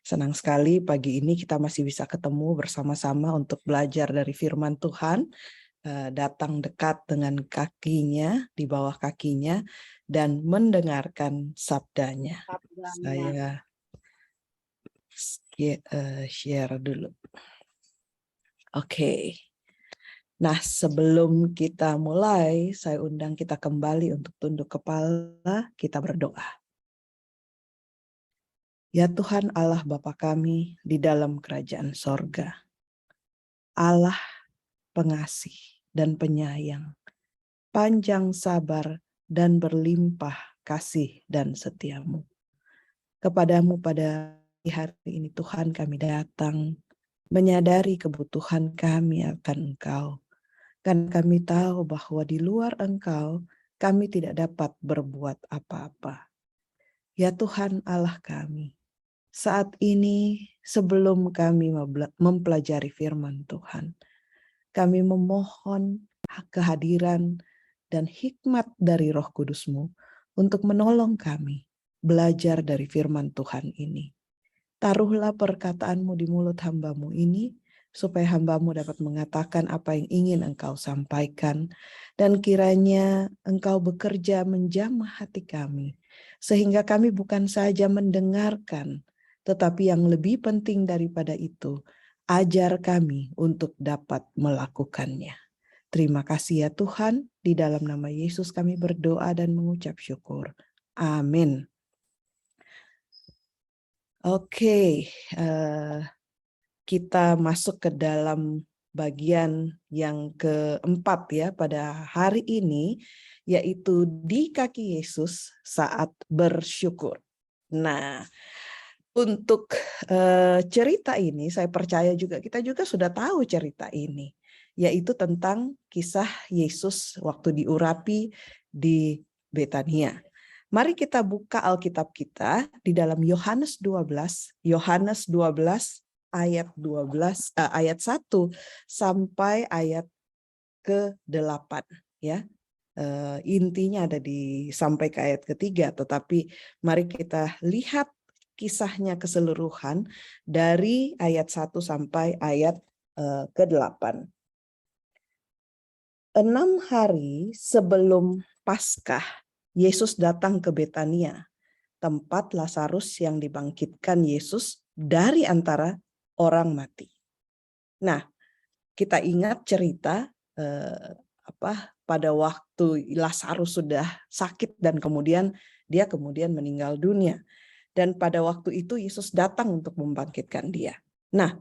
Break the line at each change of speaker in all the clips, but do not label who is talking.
Senang sekali pagi ini kita masih bisa ketemu bersama-sama untuk belajar dari firman Tuhan, datang dekat dengan kakinya, di bawah kakinya, dan mendengarkan sabdanya. Saya share dulu. Oke. Nah, sebelum kita mulai, saya undang kita kembali untuk tunduk kepala, kita berdoa. Ya Tuhan Allah Bapa kami di dalam kerajaan sorga, Allah pengasih dan penyayang, panjang sabar dan berlimpah kasih dan setiamu. Kepadamu pada hari ini Tuhan kami datang, menyadari kebutuhan kami akan Engkau. Dan kami tahu bahwa di luar Engkau kami tidak dapat berbuat apa-apa. Ya Tuhan Allah kami, saat ini sebelum kami mempelajari firman Tuhan, kami memohon kehadiran dan hikmat dari Roh Kudus-Mu untuk menolong kami belajar dari firman Tuhan ini. Taruhlah perkataan-Mu di mulut hamba-Mu ini, supaya hamba-Mu dapat mengatakan apa yang ingin Engkau sampaikan, dan kiranya Engkau bekerja menjamah hati kami, sehingga kami bukan saja mendengarkan, tetapi yang lebih penting daripada itu, ajar kami untuk dapat melakukannya. Terima kasih ya Tuhan, di dalam nama Yesus kami berdoa dan mengucap syukur. Amin. Oke, kita masuk ke dalam bagian yang keempat ya pada hari ini, yaitu di kaki Yesus saat bersyukur. Nah, untuk cerita ini saya percaya juga kita juga sudah tahu cerita ini, yaitu tentang kisah Yesus waktu diurapi di Betania. Mari kita buka Alkitab kita di dalam Yohanes 12 ayat 12 ayat 1 sampai ayat ke-8 ya. Intinya ada di sampai ke ayat ketiga, tetapi mari kita lihat kisahnya keseluruhan dari ayat 1 sampai ayat ke-8. 6 hari sebelum Paskah, Yesus datang ke Betania, tempat Lazarus yang dibangkitkan Yesus dari antara orang mati. Nah, kita ingat cerita pada waktu Lazarus sudah sakit dan kemudian dia meninggal dunia. Dan pada waktu itu Yesus datang untuk membangkitkan dia. Nah,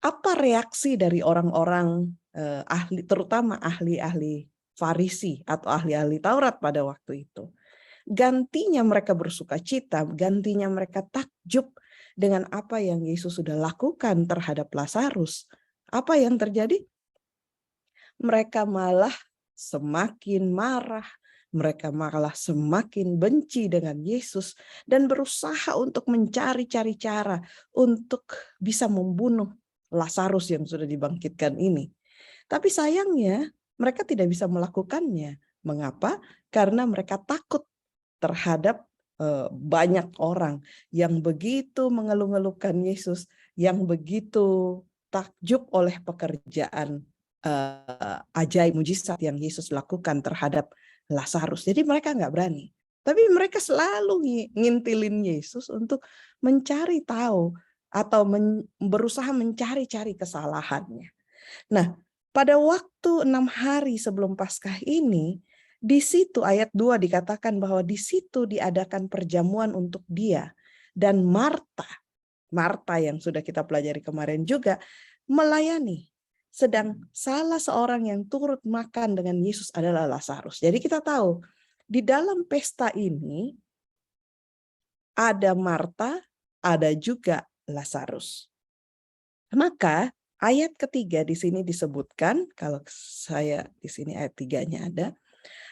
apa reaksi dari orang-orang ahli, terutama ahli-ahli Farisi atau ahli-ahli Taurat pada waktu itu? Gantinya mereka bersuka cita, gantinya mereka takjub dengan apa yang Yesus sudah lakukan terhadap Lazarus. Apa yang terjadi? Mereka malah semakin marah, mereka malah semakin benci dengan Yesus dan berusaha untuk mencari-cari cara untuk bisa membunuh Lazarus yang sudah dibangkitkan ini. Tapi sayangnya mereka tidak bisa melakukannya. Mengapa? Karena mereka takut terhadap banyak orang yang begitu mengeluh-ngeluhkan Yesus, yang begitu takjub oleh pekerjaan ajaib mujizat yang Yesus lakukan terhadap Lazarus. Jadi mereka nggak berani. Tapi mereka selalu ngintilin Yesus untuk mencari tahu atau berusaha mencari-cari kesalahannya. Nah, pada waktu 6 hari sebelum Paskah ini, di situ ayat 2 dikatakan bahwa di situ diadakan perjamuan untuk dia. Dan Marta yang sudah kita pelajari kemarin juga melayani. Sedang salah seorang yang turut makan dengan Yesus adalah Lazarus. Jadi kita tahu di dalam pesta ini ada Marta, ada juga Lazarus. Maka ayat ketiga di sini disebutkan, kalau saya di sini ayat 3-nya ada,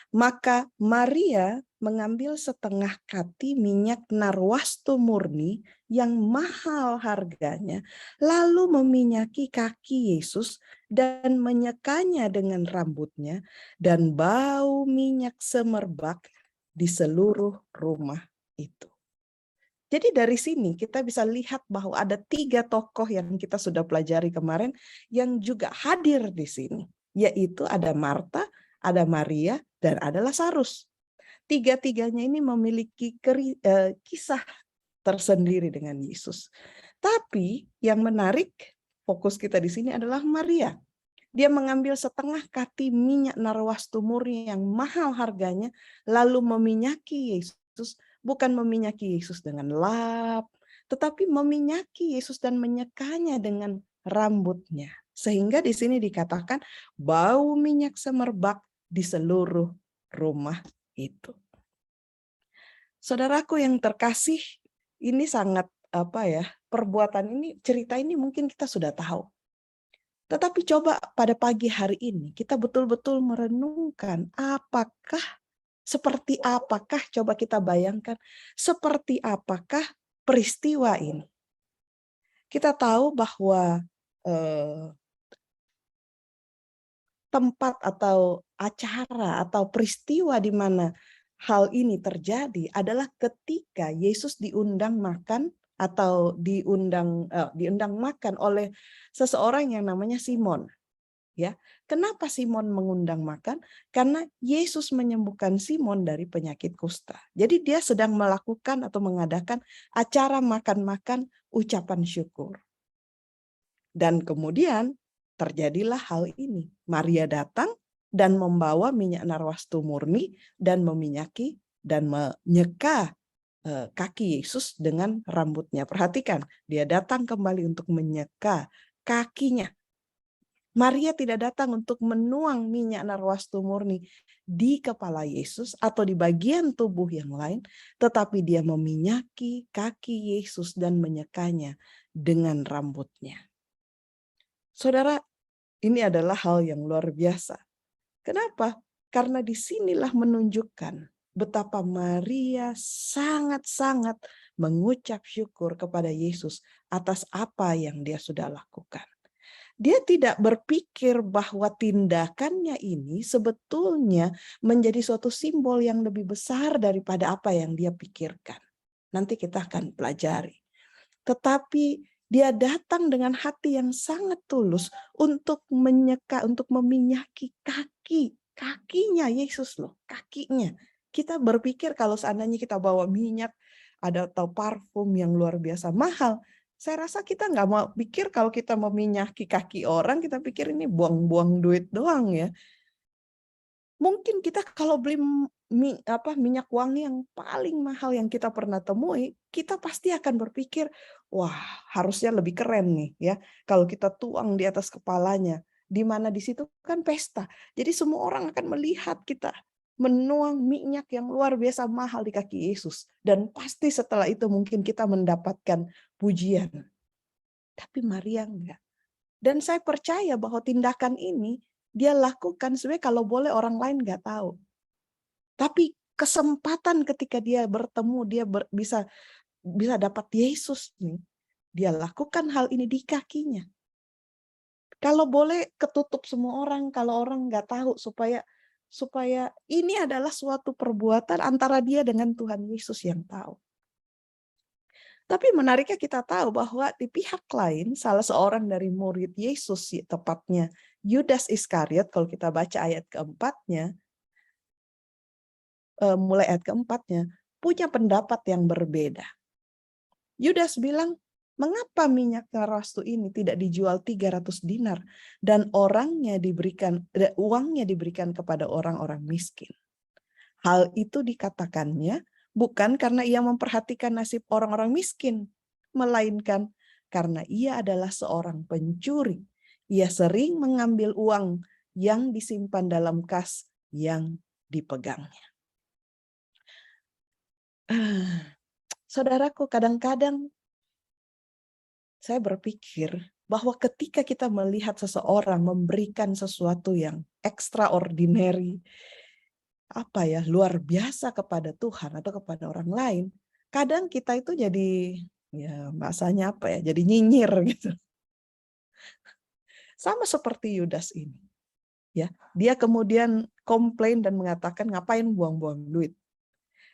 maka Maria mengambil setengah kati minyak narwastu murni yang mahal harganya, lalu meminyaki kaki Yesus dan menyekanya dengan rambutnya, dan bau minyak semerbak di seluruh rumah itu. Jadi dari sini kita bisa lihat bahwa ada 3 tokoh yang kita sudah pelajari kemarin yang juga hadir di sini, yaitu ada Marta, ada Maria, dan ada Lazarus. Tiga-tiganya ini memiliki kisah tersendiri dengan Yesus. Tapi yang menarik, fokus kita di sini adalah Maria. Dia mengambil setengah kati minyak narwastu murni yang mahal harganya, lalu meminyaki Yesus, bukan meminyaki Yesus dengan lap, tetapi meminyaki Yesus dan menyekanya dengan rambutnya. Sehingga di sini dikatakan bau minyak semerbak di seluruh rumah itu. Saudaraku yang terkasih, ini sangat perbuatan ini, cerita ini mungkin kita sudah tahu. Tetapi coba pada pagi hari ini kita betul-betul merenungkan seperti apakah, coba kita bayangkan, seperti apakah peristiwa ini. Kita tahu bahwa tempat atau acara atau peristiwa di mana hal ini terjadi adalah ketika Yesus diundang makan atau diundang makan oleh seseorang yang namanya Simon. Ya, kenapa Simon mengundang makan? Karena Yesus menyembuhkan Simon dari penyakit kusta. Jadi dia sedang melakukan atau mengadakan acara makan-makan ucapan syukur. Dan kemudian terjadilah hal ini. Maria datang dan membawa minyak narwastu murni dan meminyaki dan menyeka kaki Yesus dengan rambutnya. Perhatikan, dia datang kembali untuk menyeka kakinya. Maria tidak datang untuk menuang minyak narwastu murni di kepala Yesus atau di bagian tubuh yang lain, tetapi dia meminyaki kaki Yesus dan menyekanya dengan rambutnya. Saudara, ini adalah hal yang luar biasa. Kenapa? Karena disinilah menunjukkan betapa Maria sangat-sangat mengucap syukur kepada Yesus atas apa yang dia sudah lakukan. Dia tidak berpikir bahwa tindakannya ini sebetulnya menjadi suatu simbol yang lebih besar daripada apa yang dia pikirkan. Nanti kita akan pelajari. Tetapi dia datang dengan hati yang sangat tulus untuk untuk meminyaki kakinya Yesus loh, kakinya. Kita berpikir kalau seandainya kita bawa minyak atau parfum yang luar biasa mahal, saya rasa kita nggak mau pikir kalau kita meminyaki kaki orang, kita pikir ini buang-buang duit doang ya. Mungkin kita kalau beli minyak wangi yang paling mahal yang kita pernah temui, kita pasti akan berpikir, wah harusnya lebih keren nih ya kalau kita tuang di atas kepalanya. Di mana di situ kan pesta. Jadi semua orang akan melihat kita menuang minyak yang luar biasa mahal di kaki Yesus. Dan pasti setelah itu mungkin kita mendapatkan pujian. Tapi Maria enggak. Dan saya percaya bahwa tindakan ini dia lakukan sebenarnya kalau boleh orang lain nggak tahu. Tapi kesempatan ketika dia bertemu, dia bisa dapat Yesus nih. Dia lakukan hal ini di kakinya. Kalau boleh ketutup semua orang, kalau orang nggak tahu supaya ini adalah suatu perbuatan antara dia dengan Tuhan Yesus yang tahu. Tapi menariknya kita tahu bahwa di pihak lain, salah seorang dari murid Yesus, tepatnya Yudas Iskariot, kalau kita baca ayat keempatnya, mulai ayat keempatnya, punya pendapat yang berbeda. Yudas bilang, mengapa minyak narwastu ini tidak dijual 300 dinar dan uangnya diberikan kepada orang-orang miskin? Hal itu dikatakannya bukan karena ia memperhatikan nasib orang-orang miskin, melainkan karena ia adalah seorang pencuri. Ia sering mengambil uang yang disimpan dalam kas yang dipegangnya. Saudaraku, kadang-kadang saya berpikir bahwa ketika kita melihat seseorang memberikan sesuatu yang extraordinary, luar biasa kepada Tuhan atau kepada orang lain, kadang kita itu jadi bahasanya jadi nyinyir gitu. Sama seperti Yudas ini. Ya, dia kemudian komplain dan mengatakan ngapain buang-buang duit.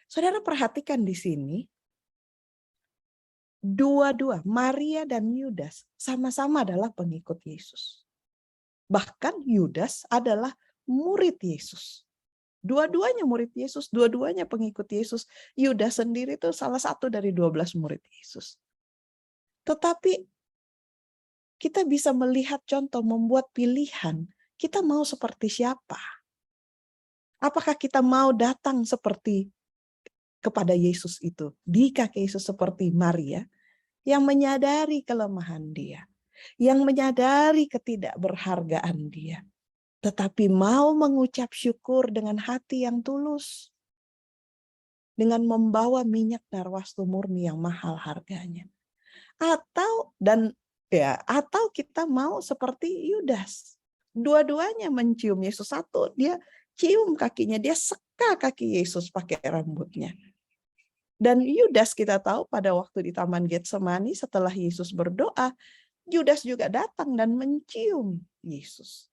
Saudara perhatikan di sini, dua-dua, Maria dan Yudas, sama-sama adalah pengikut Yesus. Bahkan Yudas adalah murid Yesus. Dua-duanya murid Yesus, dua-duanya pengikut Yesus. Yudas sendiri itu salah satu dari 12 murid Yesus. Tetapi kita bisa melihat contoh membuat pilihan. Kita mau seperti siapa? Apakah kita mau datang seperti kepada Yesus itu? Di kaki Yesus seperti Maria yang menyadari kelemahan dia. Yang menyadari ketidakberhargaan dia. Tetapi mau mengucap syukur dengan hati yang tulus. Dengan membawa minyak narwastu murni yang mahal harganya. Atau kita mau seperti Yudas. Dua-duanya mencium Yesus. Satu, dia cium kakinya, dia seka kaki Yesus pakai rambutnya. Dan Yudas kita tahu pada waktu di Taman Getsemani setelah Yesus berdoa, Yudas juga datang dan mencium Yesus.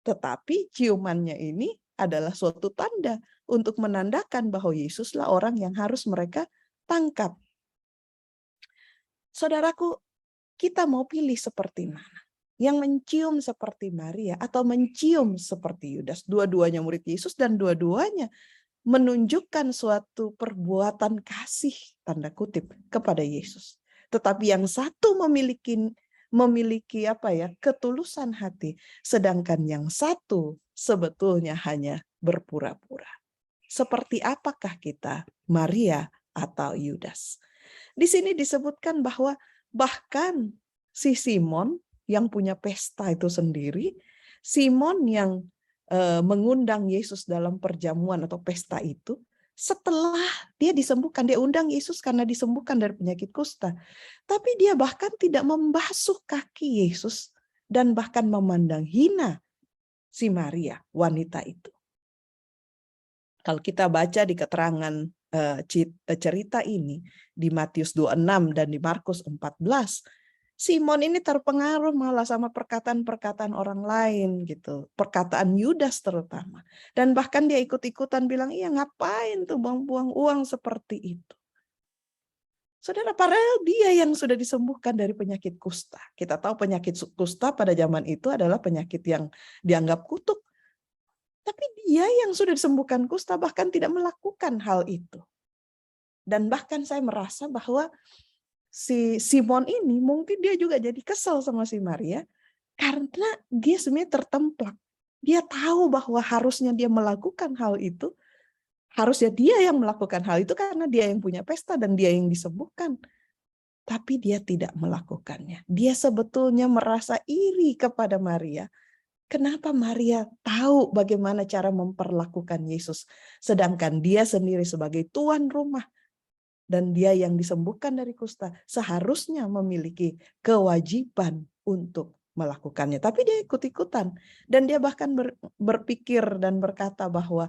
Tetapi ciumannya ini adalah suatu tanda untuk menandakan bahwa Yesuslah orang yang harus mereka tangkap. Saudaraku, kita mau pilih seperti mana? Yang mencium seperti Maria atau mencium seperti Yudas? Dua-duanya murid Yesus dan dua-duanya menunjukkan suatu perbuatan kasih, tanda kutip, kepada Yesus. Tetapi yang satu memiliki ketulusan hati, sedangkan yang satu sebetulnya hanya berpura-pura. Seperti apakah kita, Maria atau Yudas? Di sini disebutkan bahwa bahkan si Simon yang punya pesta itu sendiri, Simon yang mengundang Yesus dalam perjamuan atau pesta itu, setelah dia disembuhkan, dia undang Yesus karena disembuhkan dari penyakit kusta. Tapi dia bahkan tidak membasuh kaki Yesus dan bahkan memandang hina si Maria, wanita itu. Kalau kita baca di keterangan cerita ini di Matius 26 dan di Markus 14, Simon ini terpengaruh malah sama perkataan-perkataan orang lain gitu. Perkataan Yudas terutama. Dan bahkan dia ikut-ikutan bilang, iya ngapain tuh buang-buang uang seperti itu. Saudara, padahal dia yang sudah disembuhkan dari penyakit kusta. Kita tahu penyakit kusta pada zaman itu adalah penyakit yang dianggap kutuk. Tapi dia yang sudah disembuhkan kusta bahkan tidak melakukan hal itu. Dan bahkan saya merasa bahwa si Simon ini mungkin dia juga jadi kesel sama si Maria karena dia sebenarnya tertemplak. Dia tahu bahwa harusnya dia melakukan hal itu, harusnya dia yang melakukan hal itu karena dia yang punya pesta dan dia yang disembuhkan. Tapi dia tidak melakukannya. Dia sebetulnya merasa iri kepada Maria. Kenapa Maria tahu bagaimana cara memperlakukan Yesus, sedangkan dia sendiri sebagai tuan rumah dan dia yang disembuhkan dari kusta seharusnya memiliki kewajiban untuk melakukannya. Tapi dia ikut-ikutan. Dan dia bahkan berpikir dan berkata bahwa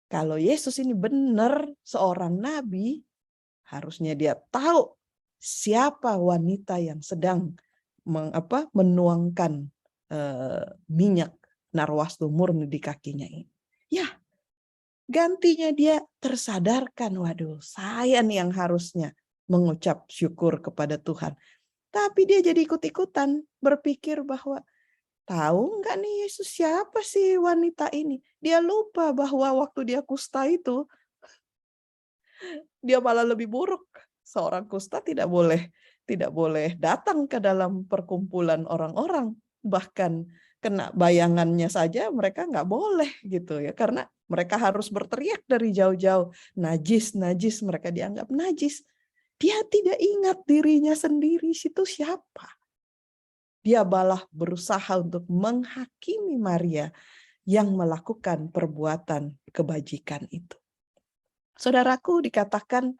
kalau Yesus ini benar seorang nabi, harusnya dia tahu siapa wanita yang sedang menuangkan minyak narwastu murni di kakinya ini. Ya, gantinya dia tersadarkan, waduh, saya nih yang harusnya mengucap syukur kepada Tuhan. Tapi dia jadi ikut-ikutan berpikir bahwa tahu nggak nih Yesus siapa sih wanita ini? Dia lupa bahwa waktu dia kusta itu, dia malah lebih buruk. Seorang kusta tidak boleh datang ke dalam perkumpulan orang-orang. Bahkan kena bayangannya saja mereka nggak boleh gitu ya, karena mereka harus berteriak dari jauh-jauh, najis, najis, mereka dianggap najis. Dia tidak ingat dirinya sendiri itu siapa. Dia malah berusaha untuk menghakimi Maria yang melakukan perbuatan kebajikan itu. Saudaraku, dikatakan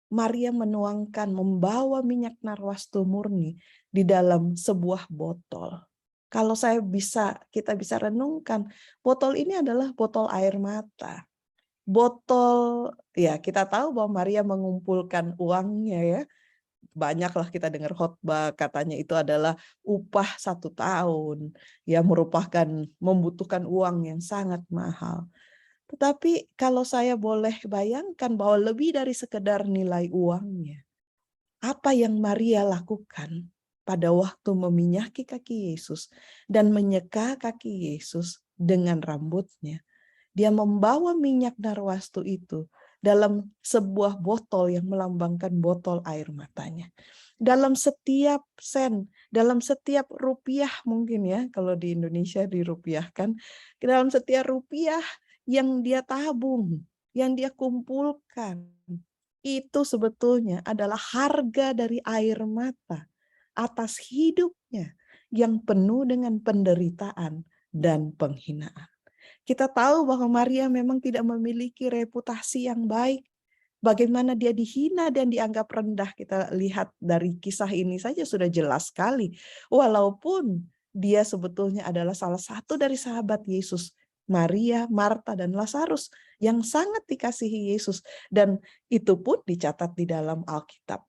Maria membawa minyak narwastu murni di dalam sebuah botol. Kalau kita bisa renungkan, botol ini adalah botol air mata. Botol, ya kita tahu bahwa Maria mengumpulkan uangnya ya. Banyaklah kita dengar khotbah, katanya itu adalah upah 1 tahun. Ya merupakan membutuhkan uang yang sangat mahal. Tetapi kalau saya boleh bayangkan bahwa lebih dari sekedar nilai uangnya, apa yang Maria lakukan pada waktu meminyaki kaki Yesus dan menyeka kaki Yesus dengan rambutnya. Dia membawa minyak narwastu itu dalam sebuah botol yang melambangkan botol air matanya. Dalam setiap sen, dalam setiap rupiah mungkin ya, kalau di Indonesia dirupiahkan, dalam setiap rupiah yang dia tabung, yang dia kumpulkan, itu sebetulnya adalah harga dari air mata atas hidupnya yang penuh dengan penderitaan dan penghinaan. Kita tahu bahwa Maria memang tidak memiliki reputasi yang baik. Bagaimana dia dihina dan dianggap rendah, kita lihat dari kisah ini saja sudah jelas sekali. Walaupun dia sebetulnya adalah salah satu dari sahabat Yesus, Maria, Marta, dan Lazarus yang sangat dikasihi Yesus. Dan itu pun dicatat di dalam Alkitab.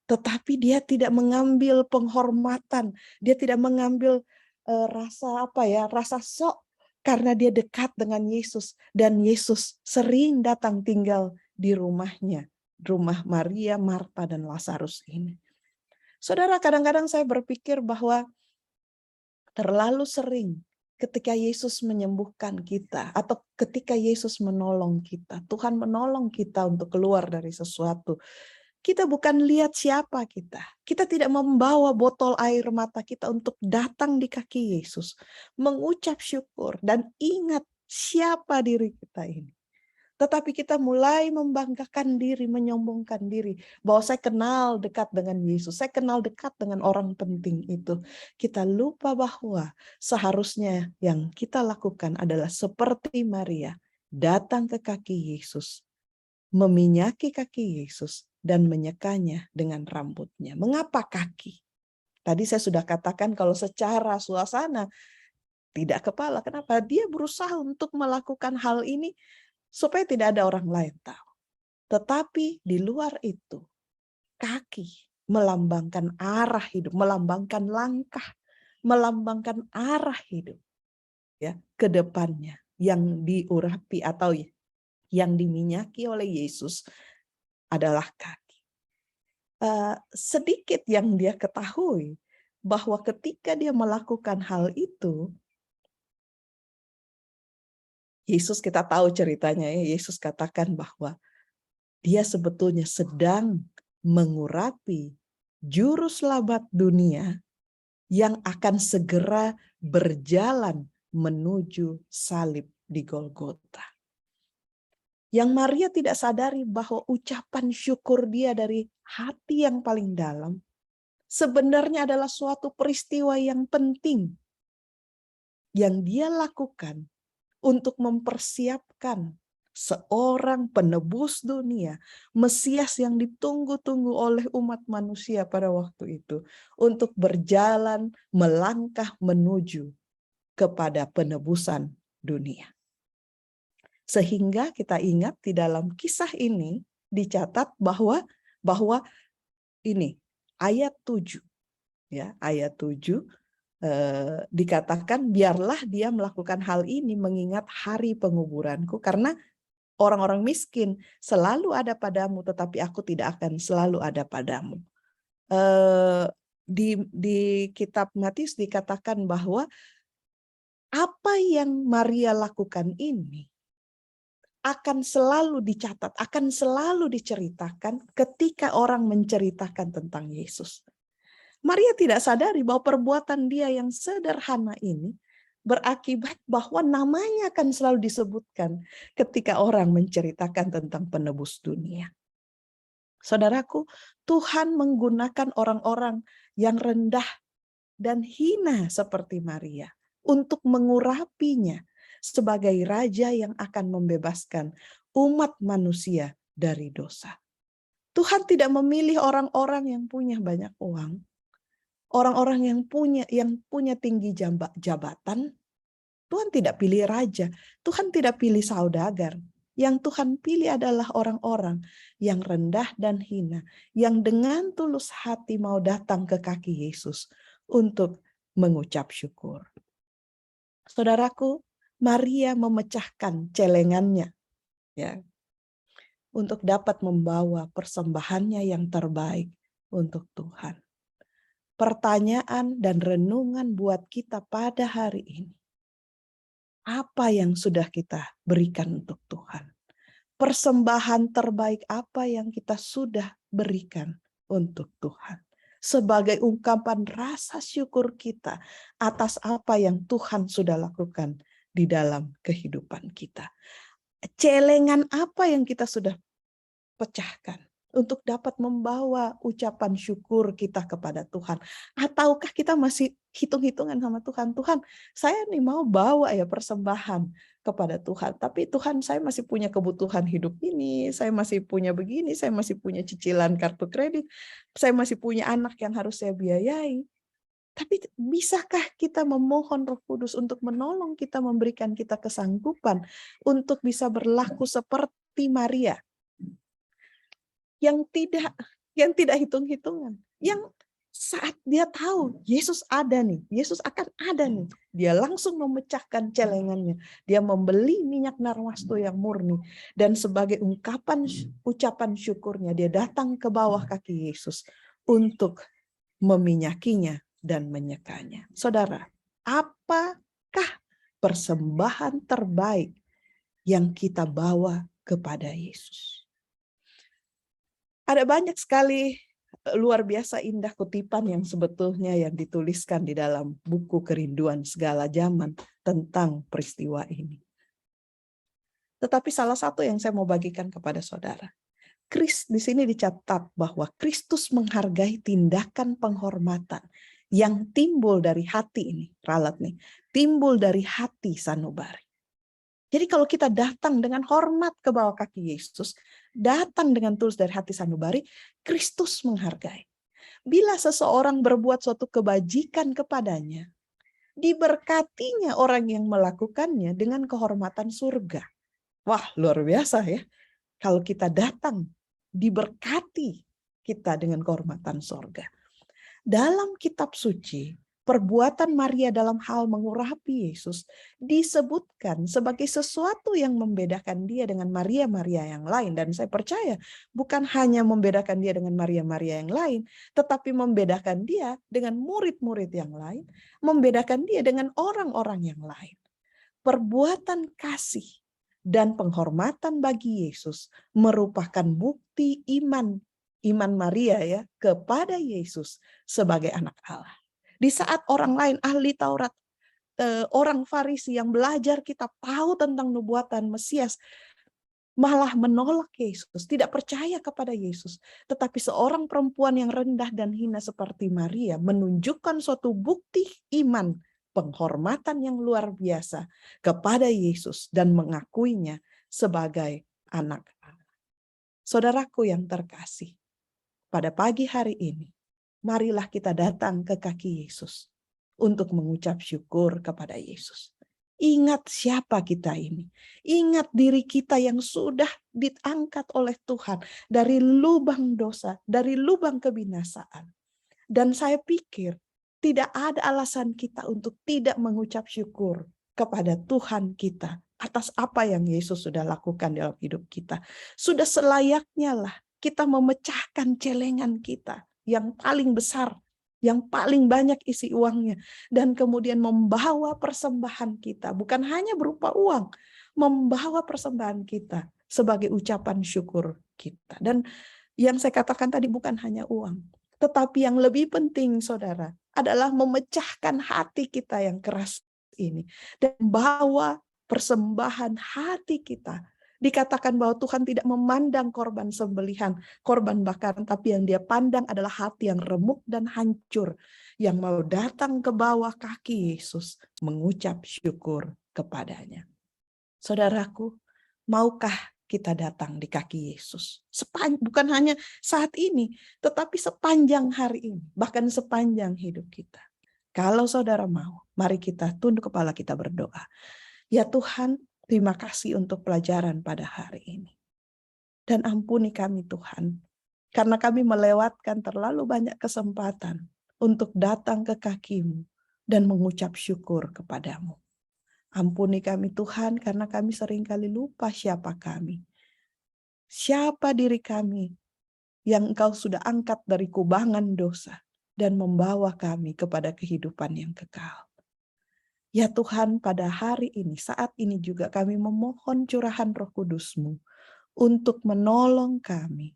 Tetapi dia tidak mengambil penghormatan, dia tidak mengambil rasa sok, karena dia dekat dengan Yesus dan Yesus sering datang tinggal di rumahnya, rumah Maria, Marta, dan Lazarus ini. Saudara, kadang-kadang saya berpikir bahwa terlalu sering ketika Yesus menyembuhkan kita atau ketika Yesus menolong kita, Tuhan menolong kita untuk keluar dari sesuatu, kita bukan lihat siapa kita. Kita tidak membawa botol air mata kita untuk datang di kaki Yesus, mengucap syukur dan ingat siapa diri kita ini. Tetapi kita mulai membanggakan diri, menyombongkan diri bahwa saya kenal dekat dengan Yesus, saya kenal dekat dengan orang penting itu. Kita lupa bahwa seharusnya yang kita lakukan adalah seperti Maria, datang ke kaki Yesus, meminyaki kaki Yesus, dan menyekanya dengan rambutnya. Mengapa kaki? Tadi saya sudah katakan kalau secara suasana tidak kepala. Kenapa? Dia berusaha untuk melakukan hal ini supaya tidak ada orang lain tahu. Tetapi di luar itu, kaki melambangkan arah hidup, melambangkan langkah, melambangkan arah hidup ya ke depannya yang diurapi atau yang diminyaki oleh Yesus adalah kaki. Sedikit yang dia ketahui bahwa ketika dia melakukan hal itu, Yesus, kita tahu ceritanya ya, Yesus katakan bahwa dia sebetulnya sedang mengurapi juru selamat dunia yang akan segera berjalan menuju salib di Golgota. Yang Maria tidak sadari bahwa ucapan syukur dia dari hati yang paling dalam sebenarnya adalah suatu peristiwa yang penting yang dia lakukan untuk mempersiapkan seorang penebus dunia, Mesias yang ditunggu-tunggu oleh umat manusia pada waktu itu, untuk berjalan melangkah menuju kepada penebusan dunia. Sehingga kita ingat di dalam kisah ini dicatat bahwa ini ayat 7 ya, ayat 7 dikatakan, biarlah dia melakukan hal ini mengingat hari penguburanku, karena orang-orang miskin selalu ada padamu, tetapi aku tidak akan selalu ada padamu. Di kitab Matius dikatakan bahwa apa yang Maria lakukan ini akan selalu dicatat, akan selalu diceritakan ketika orang menceritakan tentang Yesus. Maria tidak sadari bahwa perbuatan dia yang sederhana ini berakibat bahwa namanya akan selalu disebutkan ketika orang menceritakan tentang penebus dunia. Saudaraku, Tuhan menggunakan orang-orang yang rendah dan hina seperti Maria untuk mengurapinya sebagai raja yang akan membebaskan umat manusia dari dosa. Tuhan tidak memilih orang-orang yang punya banyak uang, orang-orang yang punya tinggi jabatan. Tuhan tidak pilih raja, Tuhan tidak pilih saudagar. Yang Tuhan pilih adalah orang-orang yang rendah dan hina, yang dengan tulus hati mau datang ke kaki Yesus untuk mengucap syukur. Saudaraku, Maria memecahkan celengannya ya, untuk dapat membawa persembahannya yang terbaik untuk Tuhan. Pertanyaan dan renungan buat kita pada hari ini. Apa yang sudah kita berikan untuk Tuhan? Persembahan terbaik apa yang kita sudah berikan untuk Tuhan? Sebagai ungkapan rasa syukur kita atas apa yang Tuhan sudah lakukan di dalam kehidupan kita. Celengan apa yang kita sudah pecahkan untuk dapat membawa ucapan syukur kita kepada Tuhan? Ataukah kita masih hitung-hitungan sama Tuhan? Tuhan, saya nih mau bawa ya persembahan kepada Tuhan, tapi Tuhan, saya masih punya kebutuhan hidup ini, saya masih punya begini, saya masih punya cicilan kartu kredit, saya masih punya anak yang harus saya biayai. Tapi bisakah kita memohon Roh Kudus untuk menolong kita, memberikan kita kesanggupan untuk bisa berlaku seperti Maria yang tidak hitung-hitungan, yang saat dia tahu Yesus ada nih, Yesus akan ada nih, dia langsung memecahkan celengannya, dia membeli minyak narwastu yang murni, dan sebagai ucapan syukurnya dia datang ke bawah kaki Yesus untuk meminyakinya dan menyekanya. Saudara, apakah persembahan terbaik yang kita bawa kepada Yesus? Ada banyak sekali luar biasa indah kutipan yang sebetulnya yang dituliskan di dalam buku Kerinduan Segala Zaman tentang peristiwa ini. Tetapi salah satu yang saya mau bagikan kepada saudara, di sini dicatat bahwa Kristus menghargai tindakan penghormatan yang timbul dari hati ini, ralat nih, timbul dari hati sanubari. Jadi kalau kita datang dengan hormat ke bawah kaki Yesus, datang dengan tulus dari hati sanubari, Kristus menghargai. Bila seseorang berbuat suatu kebajikan kepadanya, diberkatinya orang yang melakukannya dengan kehormatan surga. Wah, luar biasa ya. Kalau kita datang, diberkati kita dengan kehormatan surga. Dalam kitab suci, perbuatan Maria dalam hal mengurapi Yesus disebutkan sebagai sesuatu yang membedakan dia dengan Maria-Maria yang lain. Dan saya percaya bukan hanya membedakan dia dengan Maria-Maria yang lain, tetapi membedakan dia dengan murid-murid yang lain, membedakan dia dengan orang-orang yang lain. Perbuatan kasih dan penghormatan bagi Yesus merupakan bukti iman Maria ya kepada Yesus sebagai anak Allah. Di saat orang lain ahli Taurat, orang Farisi yang belajar kitab tahu tentang nubuatan Mesias, malah menolak Yesus, tidak percaya kepada Yesus. Tetapi seorang perempuan yang rendah dan hina seperti Maria menunjukkan suatu bukti iman, penghormatan yang luar biasa kepada Yesus dan mengakuinya sebagai anak Allah. Saudaraku yang terkasih, pada pagi hari ini, marilah kita datang ke kaki Yesus untuk mengucap syukur kepada Yesus. Ingat siapa kita ini. Ingat diri kita yang sudah diangkat oleh Tuhan dari lubang dosa, dari lubang kebinasaan. Dan saya pikir tidak ada alasan kita untuk tidak mengucap syukur kepada Tuhan kita atas apa yang Yesus sudah lakukan dalam hidup kita. Sudah selayaknya lah kita memecahkan celengan kita yang paling besar, yang paling banyak isi uangnya, dan kemudian membawa persembahan kita, bukan hanya berupa uang, membawa persembahan kita sebagai ucapan syukur kita. Dan yang saya katakan tadi bukan hanya uang, tetapi yang lebih penting, saudara, adalah memecahkan hati kita yang keras ini dan bawa persembahan hati kita. Dikatakan bahwa Tuhan tidak memandang korban sembelihan, korban bakaran, tapi yang dia pandang adalah hati yang remuk dan hancur, yang mau datang ke bawah kaki Yesus mengucap syukur kepadanya. Saudaraku, maukah kita datang di kaki Yesus? Bukan hanya saat ini, tetapi sepanjang hari ini, bahkan sepanjang hidup kita. Kalau saudara mau, mari kita tunduk kepala, kita berdoa. Ya Tuhan, terima kasih untuk pelajaran pada hari ini. Dan ampuni kami Tuhan, karena kami melewatkan terlalu banyak kesempatan untuk datang ke kaki-Mu dan mengucap syukur kepadamu. Ampuni kami Tuhan, karena kami seringkali lupa siapa kami. Siapa diri kami yang Engkau sudah angkat dari kubangan dosa dan membawa kami kepada kehidupan yang kekal. Ya Tuhan, pada hari ini, saat ini juga kami memohon curahan Roh Kudus-Mu untuk menolong kami,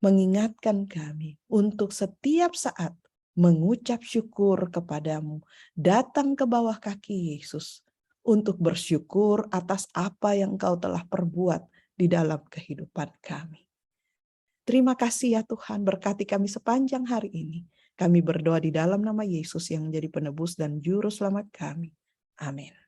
mengingatkan kami untuk setiap saat mengucap syukur kepadamu, datang ke bawah kaki Yesus untuk bersyukur atas apa yang Engkau telah perbuat di dalam kehidupan kami. Terima kasih ya Tuhan, berkati kami sepanjang hari ini. Kami berdoa di dalam nama Yesus yang menjadi penebus dan juru selamat kami. Amin.